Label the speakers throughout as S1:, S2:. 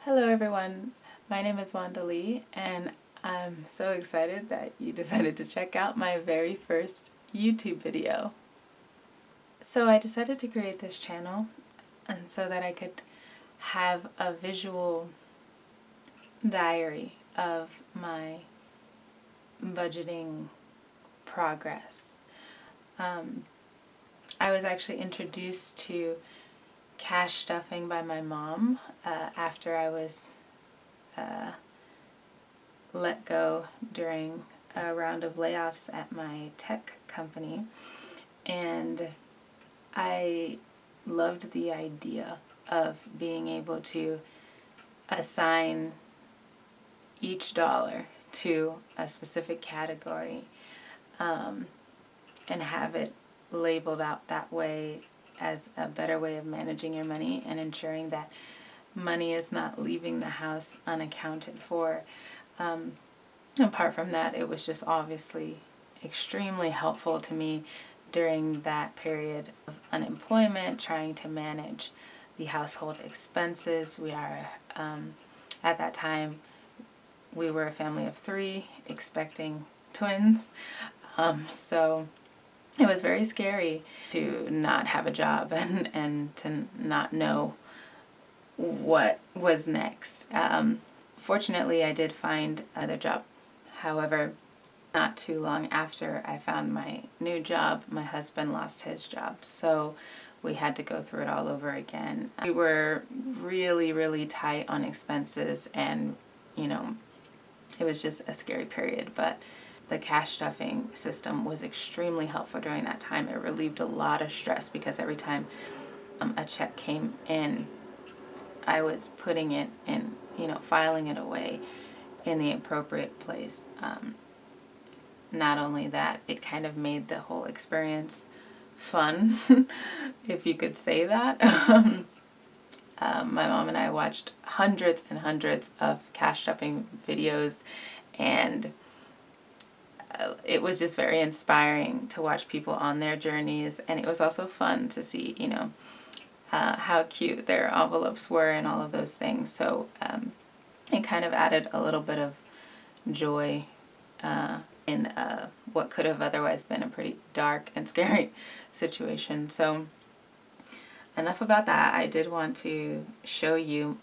S1: Hello everyone, my name is Wanda Lee and I'm so excited that you decided to check out my very first YouTube video. So I decided to create this channel and so that I could have a visual diary of my budgeting progress. I was actually introduced to cash stuffing by my mom after I was let go during a round of layoffs at my tech company, and I loved the idea of being able to assign each dollar to a specific category and have it labeled out that way as a better way of managing your money and ensuring that money is not leaving the house unaccounted for. Apart from that, it was just obviously extremely helpful to me during that period of unemployment, trying to manage the household expenses. At that time, we were a family of 3 expecting twins. So it was very scary to not have a job and to not know what was next. Fortunately, I did find another job. However, not too long after I found my new job, my husband lost his job. So we had to go through it all over again. We were really, really tight on expenses, and it was just a scary period. But the cash stuffing system was extremely helpful during that time. It relieved a lot of stress because every time a check came in, I was putting it in, filing it away in the appropriate place. Not only that, it kind of made the whole experience fun, if you could say that. My mom and I watched hundreds and hundreds of cash stuffing videos, and it was just very inspiring to watch people on their journeys, and it was also fun to see, how cute their envelopes were and all of those things. So it kind of added a little bit of joy in what could have otherwise been a pretty dark and scary situation. So enough about that. I did want to show you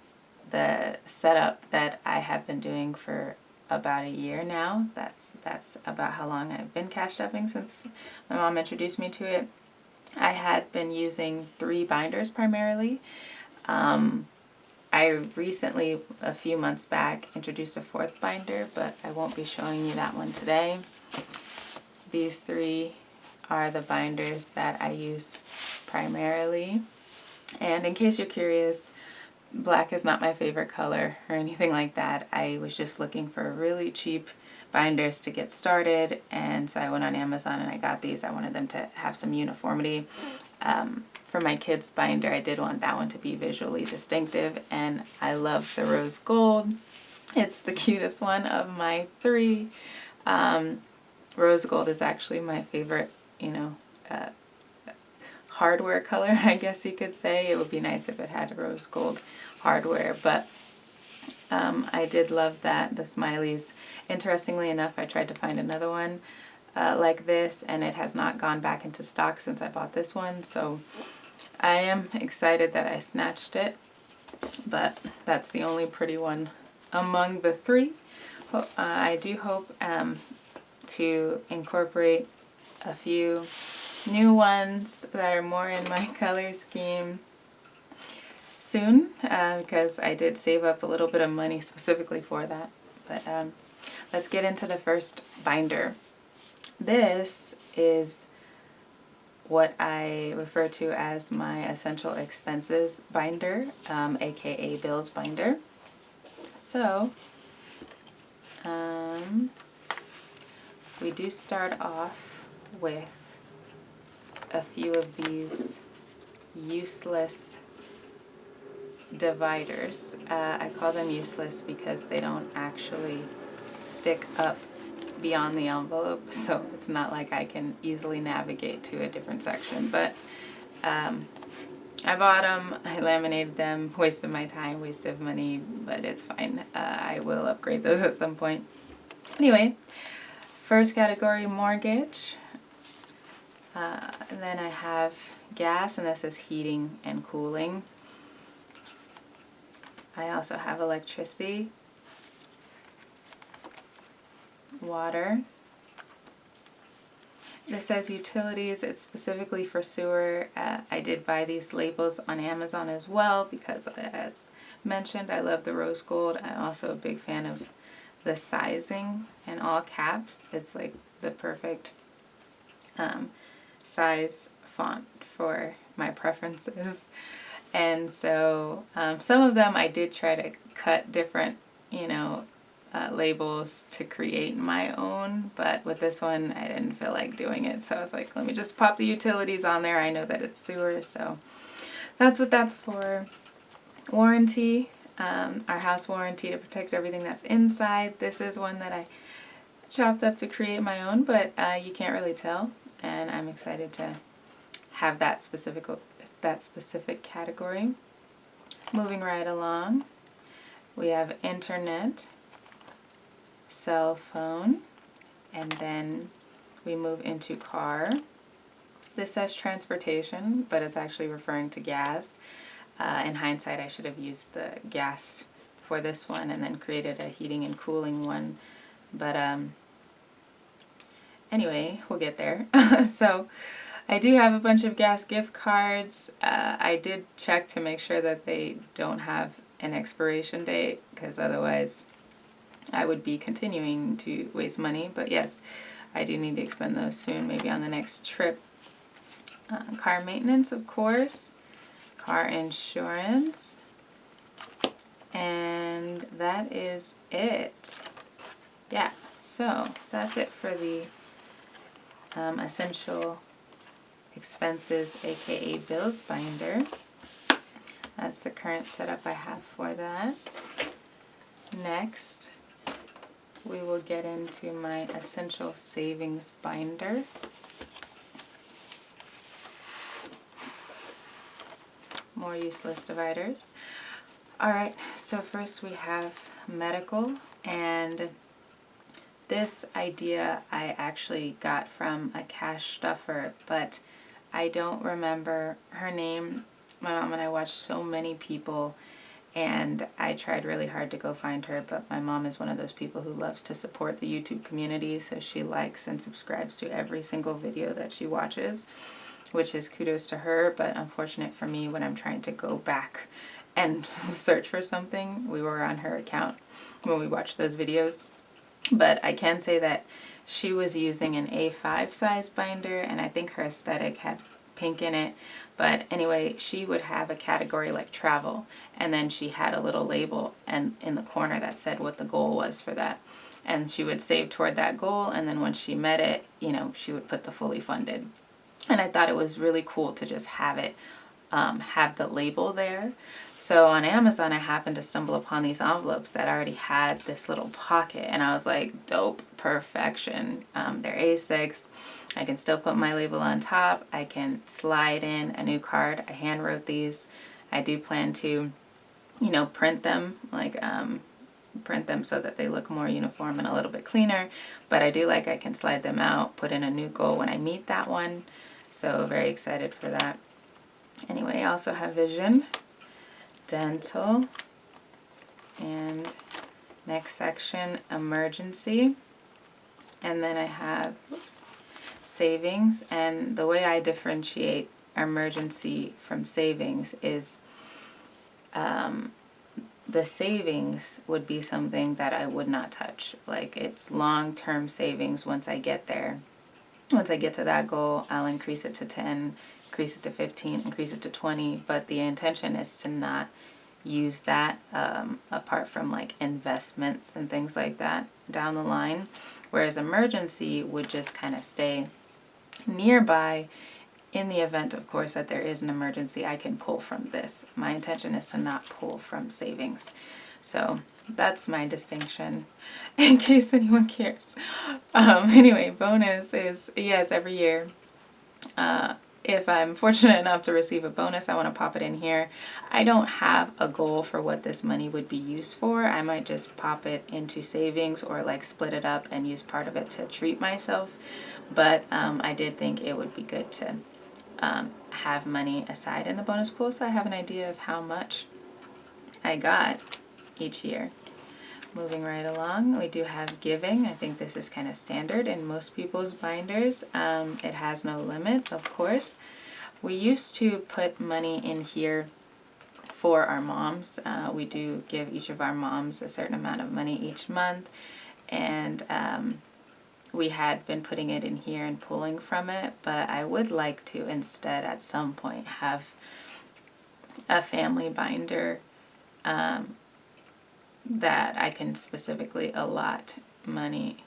S1: the setup that I have been doing for about a year now. That's about how long I've been cash stuffing, since my mom introduced me to it. I had been using 3 binders primarily. I recently, a few months back, introduced a 4th binder, but I won't be showing you that one today. These 3 are the binders that I use primarily. And in case you're curious, black is not my favorite color or anything like that. I was just looking for really cheap binders to get started, and so I went on Amazon and I got these. I wanted them to have some uniformity. For my kids' binder, I did want that one to be visually distinctive, and I love the rose gold. It's the cutest one of my 3. Rose gold is actually my favorite, hardware color, I guess you could say. It would be nice if it had rose gold hardware, but I did love that, the smileys. Interestingly enough, I tried to find another one like this, and it has not gone back into stock since I bought this one, so I am excited that I snatched it, but that's the only pretty one among the 3. I do hope to incorporate a few new ones that are more in my color scheme soon, because I did save up a little bit of money specifically for that. But let's get into the first binder. This is what I refer to as my essential expenses binder, aka bills binder. So we do start off with a few of these useless dividers. I call them useless because they don't actually stick up beyond the envelope, so it's not like I can easily navigate to a different section, but I bought them, I laminated them, wasted my time, wasted money, but it's fine. I will upgrade those at some point. Anyway, first category, mortgage. And then I have gas, and this is heating and cooling. I also have electricity, water. This says utilities. It's specifically for sewer. I did buy these labels on Amazon as well because, as mentioned, I love the rose gold. I'm also a big fan of the sizing in all caps. It's like the perfect size font for my preferences. And so some of them I did try to cut different, labels to create my own, but with this one I didn't feel like doing it, so I was like, let me just pop the utilities on there. I know that it's sewer, so that's what that's for. Warranty, our house warranty to protect everything that's inside. This is one that I chopped up to create my own, but you can't really tell, and I'm excited to have that specific category. Moving right along, we have internet, cell phone, and then we move into car. This says transportation, but it's actually referring to gas. In hindsight, I should have used the gas for this one and then created a heating and cooling one. But anyway, we'll get there. So I do have a bunch of gas gift cards. I did check to make sure that they don't have an expiration date, because otherwise I would be continuing to waste money. But yes, I do need to expend those soon, maybe on the next trip. Car maintenance, of course. Car insurance. And that is it. Yeah, so that's it for the essential expenses, aka bills binder. That's the current setup I have for that. Next, we will get into my essential savings binder. More useless dividers. Alright, so first we have medical, and this idea I actually got from a cash stuffer, but I don't remember her name. My mom and I watched so many people, and I tried really hard to go find her, but my mom is one of those people who loves to support the YouTube community, so she likes and subscribes to every single video that she watches, which is kudos to her, but unfortunate for me when I'm trying to go back and search for something. We were on her account when we watched those videos, but I can say that she was using an A5 size binder, and I think her aesthetic had pink in it. But anyway, she would have a category like travel, and then she had a little label and in the corner that said what the goal was for that. And she would save toward that goal, and then once she met it, she would put the fully funded. And I thought it was really cool to just have it, have the label there. So on Amazon, I happened to stumble upon these envelopes that already had this little pocket, and I was like, dope, perfection. They're A6. I can still put my label on top. I can slide in a new card. I hand wrote these. I do plan to, print them, print them so that they look more uniform and a little bit cleaner. But I do I can slide them out, put in a new goal when I meet that one. So very excited for that. Anyway, I also have vision, dental, and next section, emergency. And then I have savings. And the way I differentiate emergency from savings is the savings would be something that I would not touch. It's long-term savings. Once I get there, once I get to that goal, I'll increase it to 10, increase it to 15, increase it to 20, but the intention is to not use that apart from investments and things like that down the line, whereas emergency would just kind of stay nearby. In the event, of course, that there is an emergency, I can pull from this. My intention is to not pull from savings. So that's my distinction, in case anyone cares. Anyway, bonus is, yes, every year if I'm fortunate enough to receive a bonus, I want to pop it in here. I don't have a goal for what this money would be used for. I might just pop it into savings or like split it up and use part of it to treat myself. But I did think it would be good to have money aside in the bonus pool so I have an idea of how much I got each year. Moving right along, we do have giving. I think this is kind of standard in most people's binders. It has no limit, of course. We used to put money in here for our moms. We do give each of our moms a certain amount of money each month, and we had been putting it in here and pulling from it, but I would like to instead at some point have a family binder that I can specifically allot money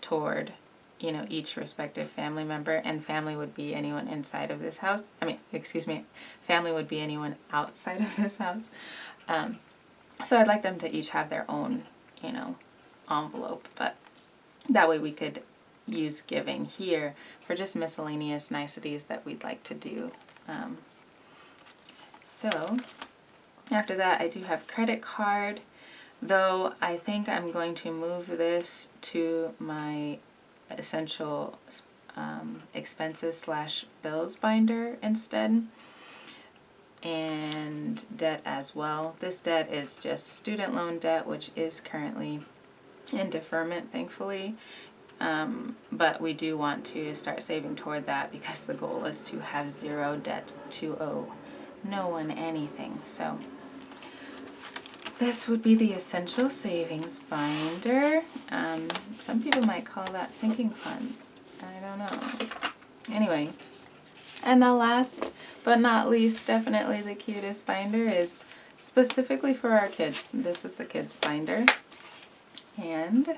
S1: toward, you know, each respective family member, and family would be anyone inside of this house. Family would be anyone outside of this house. So I'd like them to each have their own, you know, envelope, but that way we could use giving here for just miscellaneous niceties that we'd like to do. So after that, I do have credit card, though I think I'm going to move this to my essential expenses / bills binder instead, and debt as well. This debt is just student loan debt, which is currently in deferment, thankfully. But we do want to start saving toward that because the goal is to have zero debt to owe no one anything. So this would be the essential savings binder. Some people might call that sinking funds. I don't know. Anyway, and the last but not least, definitely the cutest binder is specifically for our kids. This is the kids binder. And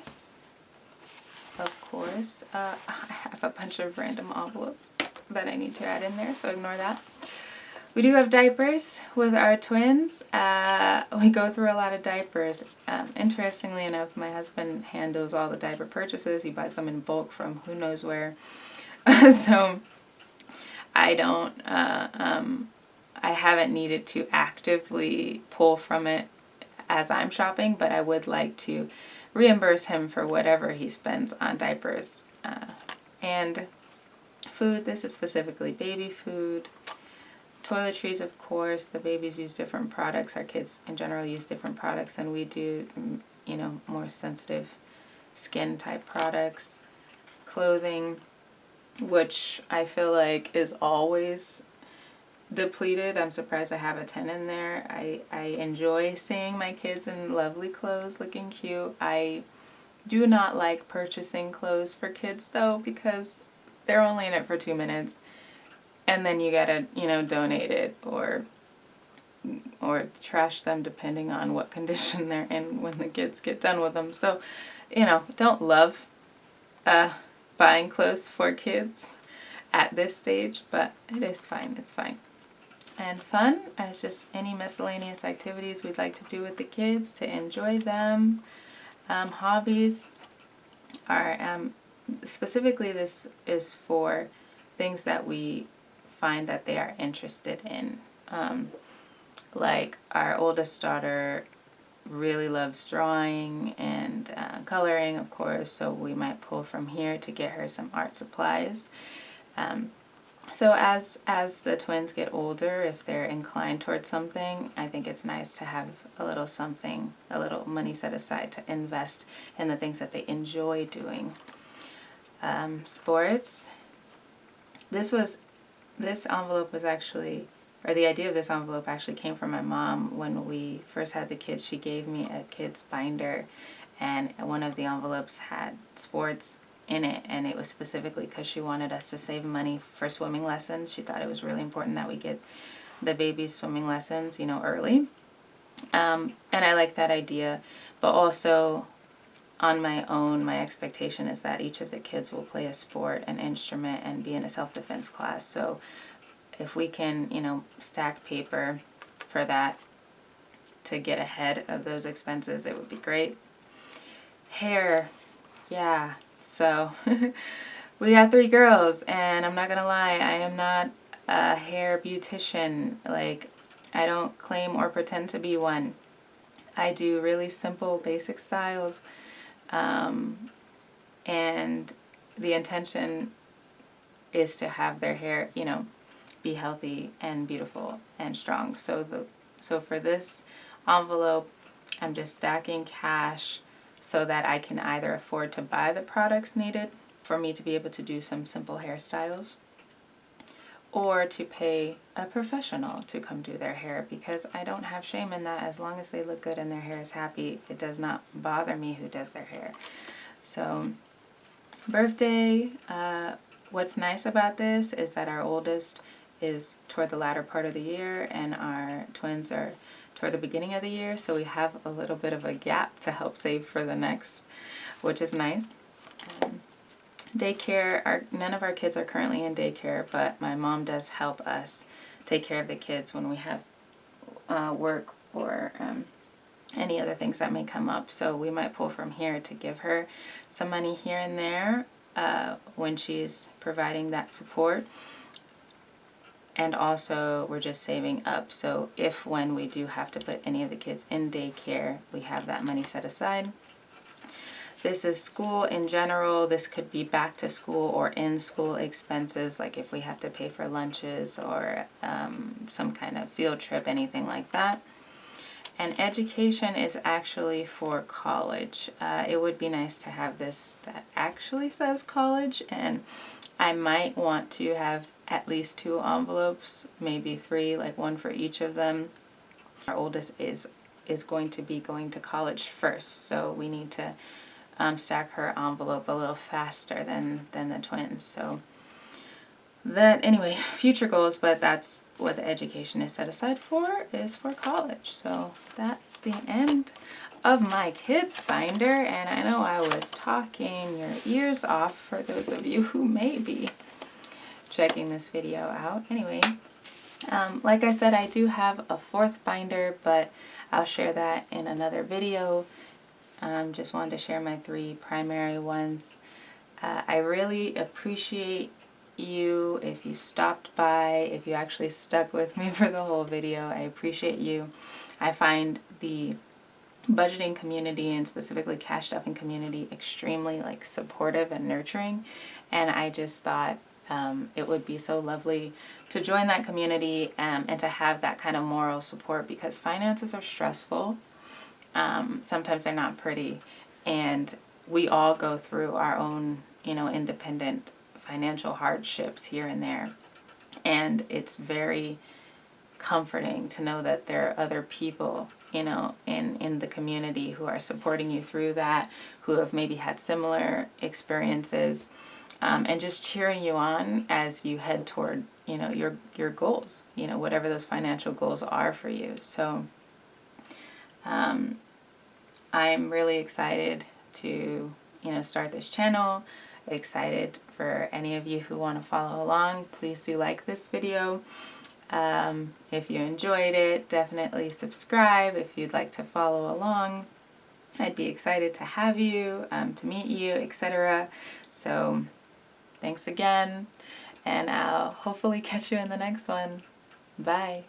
S1: of course, I have a bunch of random envelopes that I need to add in there, so ignore that. We do have diapers with our twins. We go through a lot of diapers. Interestingly enough, my husband handles all the diaper purchases. He buys them in bulk from who knows where. So I don't, I haven't needed to actively pull from it as I'm shopping, but I would like to reimburse him for whatever he spends on diapers. And food, this is specifically baby food. Toiletries, of course, the babies use different products. Our kids in general use different products than we do, you know, more sensitive skin type products. Clothing, which I feel like is always depleted. I'm surprised I have a 10 in there. I enjoy seeing my kids in lovely clothes looking cute. I do not like purchasing clothes for kids though, because they're only in it for 2 minutes. And then you gotta, you know, donate it or trash them depending on what condition they're in when the kids get done with them. So, you know, don't love buying clothes for kids at this stage, but it is fine. It's fine. And fun as just any miscellaneous activities we'd like to do with the kids to enjoy them. Hobbies are, specifically this is for things that we find that they are interested in. Like our oldest daughter really loves drawing and coloring, of course, so we might pull from here to get her some art supplies. So as the twins get older, if they're inclined towards something, I think it's nice to have a little something, a little money set aside to invest in the things that they enjoy doing. Sports. This envelope was actually, or the idea of this envelope actually came from my mom. When we first had the kids, she gave me a kids binder, and one of the envelopes had sports in it, and it was specifically because she wanted us to save money for swimming lessons. She thought it was really important that we get the babies swimming lessons, you know, early. And I like that idea, but also on my own, my expectation is that each of the kids will play a sport, an instrument, and be in a self-defense class. So if we can, you know, stack paper for that to get ahead of those expenses, it would be great. Hair, yeah. So we got 3 girls, and I'm not gonna lie, I am not a hair beautician. Like, I don't claim or pretend to be one. I do really simple, basic styles, and the intention is to have their hair, you know, be healthy and beautiful and strong. So for this envelope, I'm just stacking cash so that I can either afford to buy the products needed for me to be able to do some simple hairstyles, or to pay a professional to come do their hair, because I don't have shame in that. As long as they look good and their hair is happy, it does not bother me who does their hair. So birthday, what's nice about this is that our oldest is toward the latter part of the year and our twins are toward the beginning of the year, so we have a little bit of a gap to help save for the next, which is nice. Daycare, none of our kids are currently in daycare, but my mom does help us take care of the kids when we have work or any other things that may come up. So we might pull from here to give her some money here and there when she's providing that support. And also we're just saving up, so if when we do have to put any of the kids in daycare, we have that money set aside. This is school in general. This could be back to school or in school expenses, like if we have to pay for lunches or some kind of field trip, anything like that. And education is actually for college. It would be nice to have this that actually says college, and I might want to have at least 2 envelopes, maybe 3, like one for each of them. Our oldest is going to be going to college first, so we need to stack her envelope a little faster than the twins. So that, anyway, future goals, but that's what the education is set aside for, is for college. So that's the end of my kids binder, and I know I was talking your ears off for those of you who may be checking this video out. Anyway, like I said, I do have a 4th binder, but I'll share that in another video. Just wanted to share my 3 primary ones. I really appreciate you if you stopped by, if you actually stuck with me for the whole video. I appreciate you. I find the budgeting community, and specifically cash stuffing community, extremely supportive and nurturing, and I just thought it would be so lovely to join that community and to have that kind of moral support, because finances are stressful. Sometimes they're not pretty, and we all go through our own, independent financial hardships here and there, and it's very comforting to know that there are other people, in the community who are supporting you through that, who have maybe had similar experiences, and just cheering you on as you head toward, your goals, whatever those financial goals are for you. So I'm really excited to, start this channel. Excited for any of you who want to follow along. Please do like this video. If you enjoyed it, definitely subscribe if you'd like to follow along. I'd be excited to have you, to meet you, etc. So thanks again, and I'll hopefully catch you in the next one. Bye.